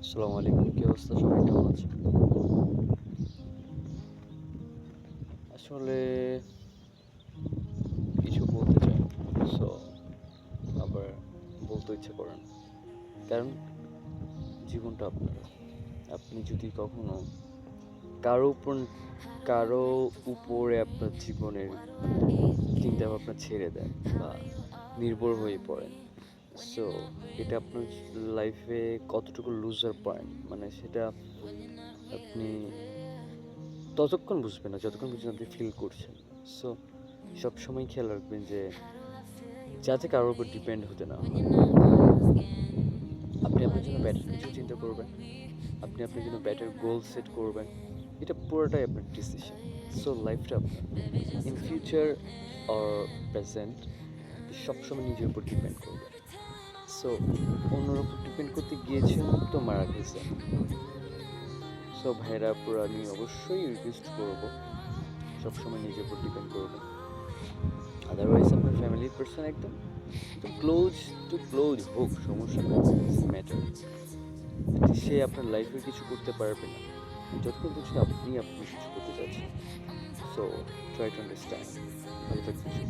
আসসালামু আলাইকুম, কি অবস্থা? সবাই কেমন আছে? আসলে কিছু বলতে চাই, সো আবার বলতে ইচ্ছে করে না। কারণ জীবনটা আপনার। আপনি যদি কখনো কারো উপর কারো উপরে আপনার জীবনের চিন্তা ভাবনা ছেড়ে দেন বা নির্ভর হয়ে পড়েন, সো এটা আপনার লাইফে কতটুকু লুজার পয়েন্ট, মানে সেটা আপনি ততক্ষণ বুঝবেন না যতক্ষণ পর্যন্ত আপনি ফিল করছেন। সো সবসময় খেয়াল রাখবেন যে যাতে কারোর উপর ডিপেন্ড হতে না হয়। আপনি আপনার জন্য বেটার কিছু চিন্তা করবেন, আপনি আপনার জন্য বেটার গোল সেট করবেন। এটা পুরোটাই আপনার ডিসিশন। সো লাইফটা আপনার। ইন ফিউচার অর প্রেজেন্ট সবসময় নিজের উপর ডিপেন্ড করবেন। সো অন্যের উপর ডিপেন্ড করতে গিয়েছেন তো মারা গেছে। সো ভাইরা পুরো আমি অবশ্যই রিকোয়েস্ট করবো সবসময় নিজের উপর ডিপেন্ড করবেন। আদারওয়াইজ আপনার ফ্যামিলির পার্সন একদম একদম ক্লোজ হোক, সমস্যা নেই, ম্যাটার। সে আপনার লাইফে কিছু করতে পারবে না যতক্ষণ পর্যন্ত আপনি কিছু করতে চাচ্ছেন। So try to understand. ভালো থাকবেন।